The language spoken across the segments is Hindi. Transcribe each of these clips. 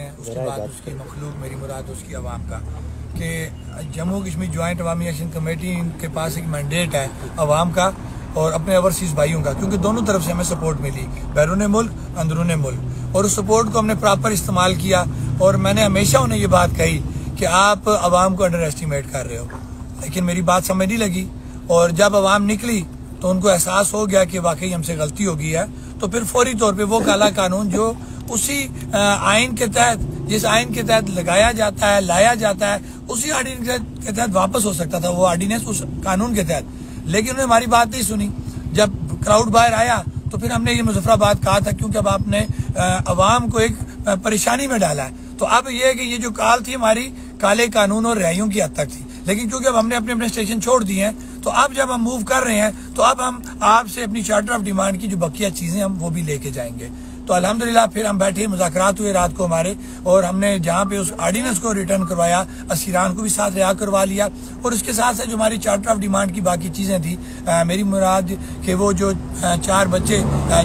हैं, उसके बाद उसकी मखलूक मेरी मुराद उसकी आवाम का, कि जम्मू कश्मीर जॉइंट अवामी एक्शन कमेटी के पास एक मैंडेट है आवाम का और अपने ओवरसीज भाइयों का, क्योंकि दोनों तरफ से हमें सपोर्ट मिली, बैरून मुल्क अंदरून मुल्क, और उस सपोर्ट को हमने प्रॉपर इस्तेमाल किया। और मैंने हमेशा उन्हें ये बात कही कि आप आवाम को अंडर एस्टिमेट कर रहे हो, लेकिन मेरी बात समझ नहीं लगी। और जब आवाम निकली तो उनको एहसास हो गया कि वाकई हमसे गलती हो गई है, तो फिर फौरी तौर पे वो काला कानून जो उसी आइन के तहत, जिस आइन के तहत लगाया जाता है, लाया जाता है, उसी ऑर्डिनेंस के तहत वापस हो सकता था वो ऑर्डिनेंस उस कानून के तहत, लेकिन उन्होंने हमारी बात नहीं सुनी। जब क्राउड बाहर आया तो फिर हमने ये मुजफ्फराबाद कहा था, क्योंकि अब आपने अवाम को एक परेशानी में डाला है। तो अब ये है कि ये जो काल थी हमारी काले कानून और रिहाइयों की हद तक थी, लेकिन क्योंकि अब हमने अपने अपने स्टेशन छोड़ दिए हैं, तो अब जब हम मूव कर रहे हैं तो अब हम आपसे अपनी चार्टर ऑफ डिमांड की जो बकिया चीजें हम वो भी लेके जाएंगे। तो अल्हम्दुलिल्लाह फिर हम बैठे, मुज़ाकरात हुए रात को हमारे, और हमने जहाँ पे उस ऑर्डिनेंस को रिटर्न करवाया, असीरान को भी साथ रिहा करवा लिया, और उसके साथ साथ जो हमारी चार्टर ऑफ डिमांड की बाकी चीजें थी, मेरी मुराद कि वो जो 4 बच्चे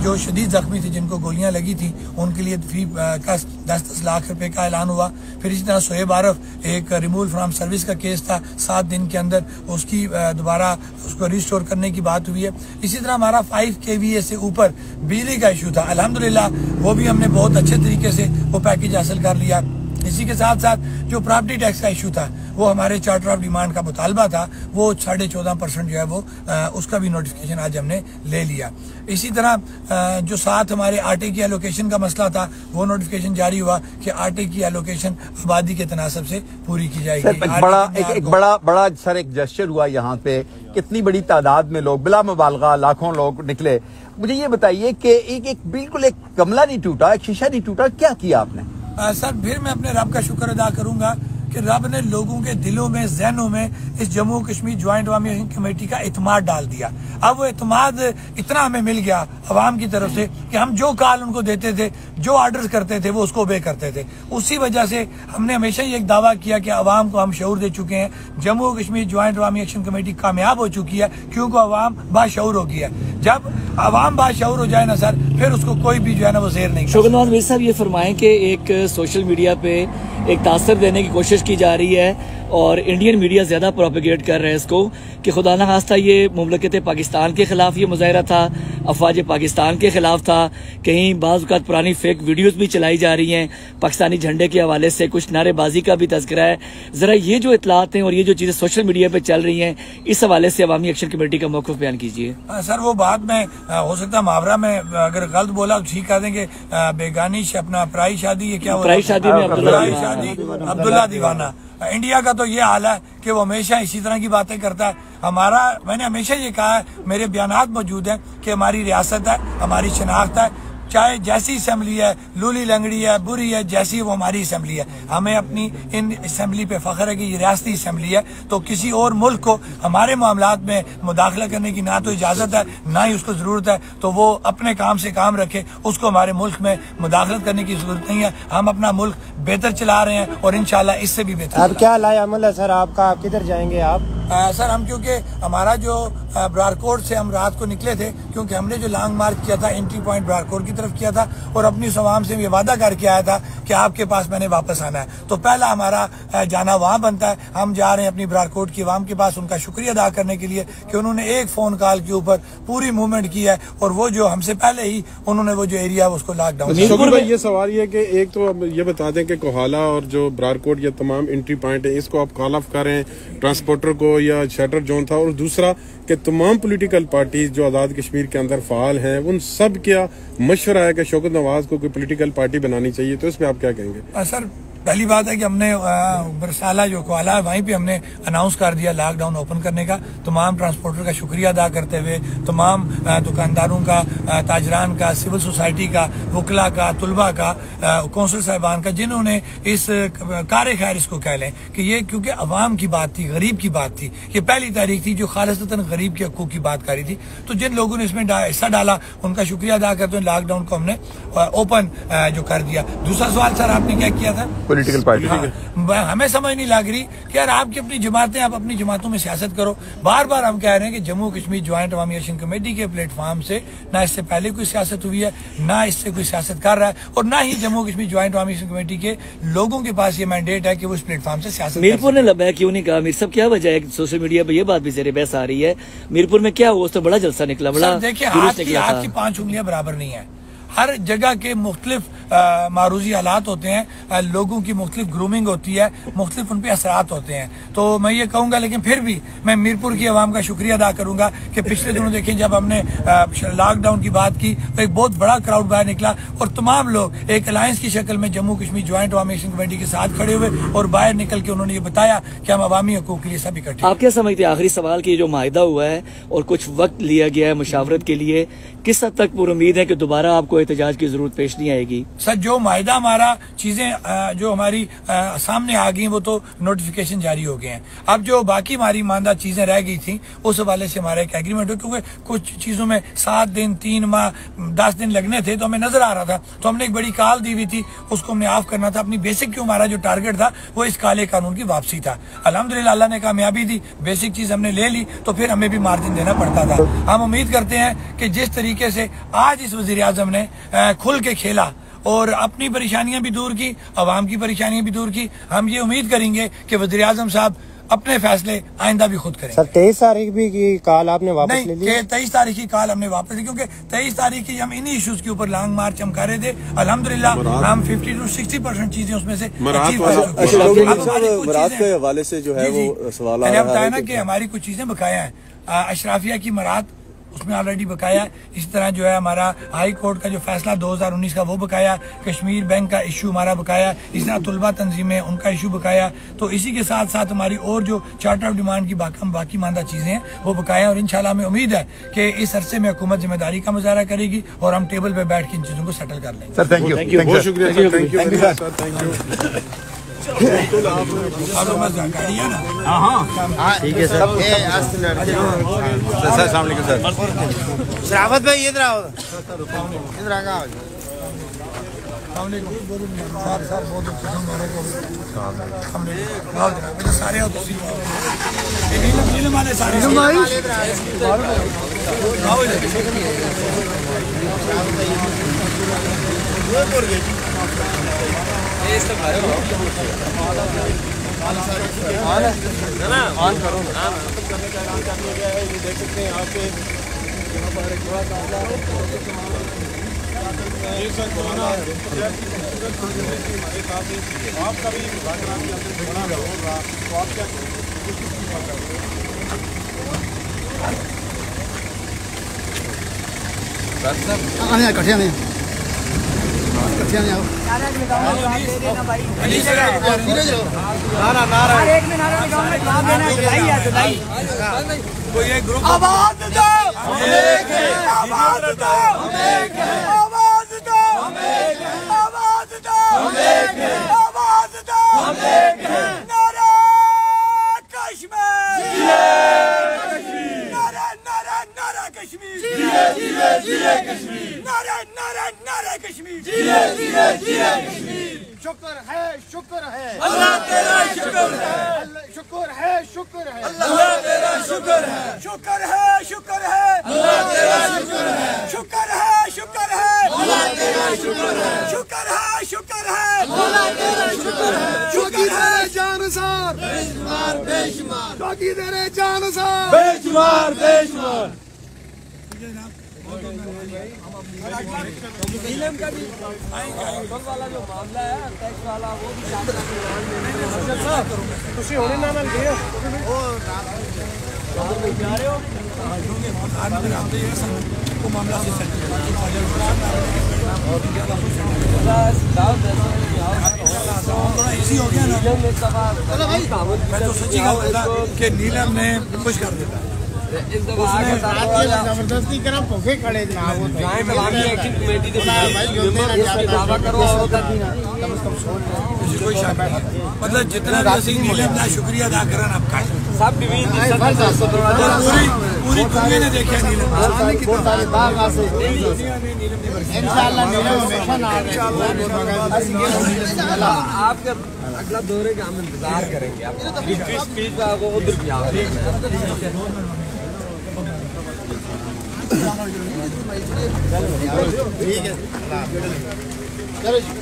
जो शदीद जख्मी थे जिनको गोलियां लगी थी, उनके लिए फी का 10-10 लाख रुपए का ऐलान हुआ। फिर इसी तरह शोएब आरफ एक रिमूवल फ्रॉम सर्विस का केस था, 7 दिन के अंदर उसकी दोबारा उसको रिस्टोर करने की बात हुई है। इसी तरह हमारा 5 kVA से ऊपर बिजली का इशू था, अल्हम्दुलिल्लाह वो भी हमने बहुत अच्छे तरीके से वो पैकेज हासिल कर लिया। इसी के साथ साथ जो प्रॉपर्टी टैक्स का इशू था, वो हमारे चार्टर ऑफ डिमांड का मुतालबा था, वो 14.5% जो है वो उसका भी नोटिफिकेशन आज हमने ले लिया। इसी तरह जो साथ हमारे आटे की एलोकेशन का मसला था, वो नोटिफिकेशन जारी हुआ कि आटे की एलोकेशन आबादी के तनासब से पूरी की जाएगी। एक बड़ा सर एक जेस्चर हुआ यहाँ पे, कितनी बड़ी तादाद में लोग, बिला मुबालगा लाखों लोग निकले। मुझे ये बताइए कि एक बिल्कुल एक गमला नहीं टूटा, एक शीशा नहीं टूटा, क्या किया आपने? सर फिर मैं अपने रब का शुक्र अदा करूंगा कि रब ने लोगों के दिलों में, जहनों में इस जम्मू कश्मीर ज्वाइंट अवामी एक्शन कमेटी का इत्मीनान डाल दिया। अब वो इत्मीनान इतना हमें मिल गया अवाम की तरफ से कि हम जो कॉल उनको देते थे, जो ऑर्डर्स करते थे, वो उसको ओबे करते थे। उसी वजह से हमने हमेशा ही एक दावा किया कि अवाम को हम शऊर दे चुके हैं, जम्मू कश्मीर ज्वाइंट अवामी एक्शन कमेटी कामयाब हो चुकी है, क्योंकि अवाम बाशऊर हो गया है। जब अवाम बाशऊर हो जाए ना सर, फिर उसको कोई भी जो है ना वो ज़ेर नहीं। शौकत नवाज मीर साहब ये फरमाएं कि एक सोशल मीडिया पे एक तासर देने की कोशिश की जा रही है और इंडियन मीडिया ज्यादा प्रोपेगेट कर रहे हैं इसको कि खुदा न खास्ता ये मुमलकत पाकिस्तान के खिलाफ ये मुजाहरा था, अफवाज पाकिस्तान के खिलाफ था, कहीं बाज़ औक़ात पुरानी फेक वीडियोस भी चलाई जा रही हैं, पाकिस्तानी झंडे के हवाले से कुछ नारेबाजी का भी तज़किरा है। जरा ये जो इतलात हैं और ये जो चीजें सोशल मीडिया पे चल रही हैं, इस हवाले से अवामी एक्शन कमेटी का मौक़िफ़ बयान कीजिए। सर वो बात में हो सकता है मुहावरा में अगर गलत बोला तो ठीक कह देंगे, बेगानी अपना पराई शादी, ये क्या पराई शादी में अब्दुल्ला दीवाना। इंडिया का तो ये हाल है कि वो हमेशा इसी तरह की बातें करता है। मैंने हमेशा ये कहा है, मेरे बयानात मौजूद हैं कि हमारी रियासत है, हमारी शनाख्त है, चाहे जैसी असम्बली है, लूली लंगड़ी है, बुरी है, जैसी वो हमारी असम्बली है। हमें अपनी इन असम्बली पे फख्र है कि ये रियासती असम्बली है, तो किसी और मुल्क को हमारे मामलात में मुदाखला करने की ना तो इजाजत है, ना ही उसको जरूरत है। तो वो अपने काम से काम रखे, उसको हमारे मुल्क में मुदाखलत करने की जरूरत नहीं है। हम अपना मुल्क बेहतर चला रहे हैं और इंशाल्लाह इससे भी बेहतर। अब क्या लाए अमल है सर आपका, आप किधर जाएंगे आप? सर हम क्योंकि हमारा जो ब्रारकोट से हम रात को निकले थे, क्योंकि हमने जो लॉन्ग मार्च किया था एंट्री पॉइंट ब्रारकोट की तरफ किया था और अपनी सवाम से ये वादा करके आया था कि आपके पास मैंने वापस आना है। तो पहला हमारा जाना वहाँ बनता है। हम जा रहे हैं अपनी ब्रारकोट की अवाम के पास, उनका शुक्रिया अदा करने के लिए कि उन्होंने एक फोन कॉल के ऊपर पूरी मूवमेंट की है और वो जो हमसे पहले ही उन्होंने वो जो एरिया उसको लॉकडाउन। ये सवाल ये कि एक तो अब ये बता दें कि कोहाला और जो ब्रारकोट ये तमाम एंट्री पॉइंट है, इसको आप कॉल ऑफ करें ट्रांसपोर्टर को या शटर जोन था, और दूसरा कि तमाम पॉलिटिकल पार्टीज जो आज़ाद कश्मीर के अंदर फाल हैं उन सब क्या मशवरा है कि शौकत नवाज को कोई पॉलिटिकल पार्टी बनानी चाहिए, तो इस पर आप क्या कहेंगे? सर पहली बात है कि हमने बरसाला जो कोला है वहीं पे हमने अनाउंस कर दिया लॉकडाउन ओपन करने का। तमाम ट्रांसपोर्टर का शुक्रिया अदा करते हुए तमाम दुकानदारों का, ताजरान का, सिविल सोसाइटी का, वकला का, तुलबा का, कौंसल साहिबान का, जिन्होंने इस कार खैर इसको कह लें कि ये क्योंकि अवाम की बात थी, गरीब की बात थी, ये पहली तारीख थी जो खालिसतन गरीब के हकूक की बात करी थी। तो जिन लोगों ने इसमें हिस्सा डाला उनका शुक्रिया अदा करते हुए लॉकडाउन को हमने ओपन जो कर दिया। दूसरा सवाल सर आपने क्या किया था? Political party. हमें समझ नहीं लग रही कि यार आपकी अपनी जमातें, आप अपनी जमातों में सियासत करो। बार बार हम कह रहे हैं कि जम्मू कश्मीर ज्वाइंट अवामी एक्शन कमेटी के प्लेटफॉर्म से ना इससे पहले कोई सियासत हुई है, ना इससे कोई सियासत कर रहा है, और ना ही जम्मू कश्मीर ज्वाइंट अवामी एक्शन कमेटी के लोगों के पास ये मैंडेट है कि वो इस प्लेटफॉर्म से सियासत। मीरपुर ने लबैक क्यों नहीं कहा? मीर साहब क्या वजह है? सोशल मीडिया पे ये बात भी ज़ेरे बहस आ रही है, मीरपुर में क्या हुआ? उस तो बड़ा जलसा निकला, बड़ा देखिए हाथ की 5 उंगलियां बराबर नहीं है। हर जगह के मुख्तलिफ मारूजी हालात होते हैं, लोगों की मुख्तलिफ ग्रूमिंग होती है, मुख्तलिफ उन पर असरात होते हैं। तो मैं ये कहूँगा, लेकिन फिर भी मैं मीरपुर की आवाम का शुक्रिया अदा करूँगा कि पिछले दिनों देखें जब हमने लॉकडाउन की बात की तो एक बहुत बड़ा क्राउड बाहर निकला और तमाम लोग एक अलायंस की शक्ल में जम्मू कश्मीर ज्वाइंट अवामी एक्शन कमेटी के साथ खड़े हुए और बाहर निकल के उन्होंने ये बताया कि हम अवामी हकूक के लिए सब इकट्ठे। आप क्या समझते हैं, आखिरी सवाल की जो माहिदा हुआ है और कुछ वक्त लिया गया है मुशावरत के लिए, किस हद तक पूरी उम्मीद है कि दोबारा आपको एहतजाज की जरूरत पेश नहीं आएगी? सर जो माहिदा हमारा चीजें जो हमारी सामने आ गई वो तो नोटिफिकेशन जारी हो गए हैं। अब जो बाकी हमारी मानदा चीजें रह गई थी उस हवाले से हमारा एक एग्रीमेंट हो, क्योंकि कुछ चीजों में 7 दिन 3 माह 10 दिन लगने थे तो हमें नजर आ रहा था, तो हमने एक बड़ी काल दी हुई थी, उसको हमने ऑफ करना था। अपनी बेसिक जो हमारा जो टारगेट था वो इस काले कानून की वापसी था। अल्हम्दुलिल्लाह अल्लाह ने कामयाबी दी, बेसिक चीज हमने ले ली, तो फिर हमें भी मार्जिन देना पड़ता था। हम उम्मीद करते हैं कि जिस तरीके से आज इस वज़ीर आज़म ने खुल के खेला और अपनी परेशानियां भी दूर की, अवाम की परेशानियां भी दूर की, हम ये उम्मीद करेंगे कि वज़ीर आज़म साहब अपने फैसले आइंदा भी खुद करेंगे। सर 23 तारीख भी की कॉल आपने वापस ले ली? 23 तारीख की कॉल हमने वापस ली, क्योंकि 23 तारीख की हम इन्हीं इश्यूज के ऊपर लॉन्ग मार्च हम कर रहे थे। अल्हम्दुलिल्लाह हम 50 to 60% चीजें उसमें से मराद के हवाले से जो है वो सवाल मैंने बताया ना कि हमारी कुछ चीजें बकाया है। अशराफिया की मराद उसमें ऑलरेडी बकाया है। इसी तरह जो है हमारा हाई कोर्ट का जो फैसला 2019 का वो बकाया, कश्मीर बैंक का इशू हमारा बकाया, इसी तरह तुलबा तंजीमें उनका इशू बकाया। तो इसी के साथ साथ हमारी और जो चार्टर ऑफ डिमांड की बाकी मानदा चीजें हैं वो बकाया, और इंशाल्लाह हमें उम्मीद है कि इस अरसे में हुकूमत जिम्मेदारी का मुजाहरा करेगी और हम टेबल पे बैठ के इन चीजों को सेटल कर लेंगे। सर थैंक यू, बहुत शुक्रिया sir, thank you sir, thank you. ठीक है सर। अस्सलाम वालेकुम सर। शराफत भाई इधर आओ, इधर आ ऑन करो ना। देख सकते हैं आपके यहाँ पर एक बड़ा आपका भी तो आप क्या कठिया नहीं कोई एक ग्रुप आवाज दो, आवाज दो, आवाज दो, आवाज दो, आवाज दो, नारा कश्मीर, नारा नारा नारा कश्मीर, नारा नारा नारा कश्मीर, शुक्र है अल्लाह तेरा शुक्र है, शुक्र है शुक्र है अल्लाह तेरा शुक्र है, शुक्र है शुक्र है अल्लाह तेरा शुक्र है, शुक्र है शुक्र है अल्लाह तेरा शुक्र है, शुक्र है शुक्र है अल्लाह तेरा शुक्र है, शुक्र है जानसार बेशुमार बेशुमार, बाकी तेरे जानसार बेशुमार बेशुमार। नीलम का भी वाला जो मामला है टैक्स वाला वो भी ਤੁਸੀਂ ਹੁਣੇ ਨਾਲ ਗਏ ਹੋ जा रहे हो वो मामला से इजी हो गया ना। मैं तो सच्ची कहता कि नीलम ने खुश कर देता जबरदस्ती करा भूखे खड़े जनाब वो कमेटी के दावा करो कोई शक नहीं, मतलब जितना भी नीलम का शुक्रिया अदा करना आपका सब डिवीजन पूरी दुनिया ने देखा नीलम इंशाल्लाह नीलम हमेशा ना आपके अगला दौरे का हम इंतजार करेंगे। आप स्पीच का आपको उधर भी आओ। ठीक है चलो जी।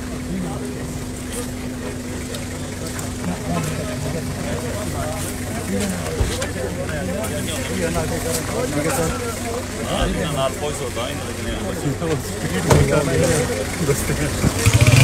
Poi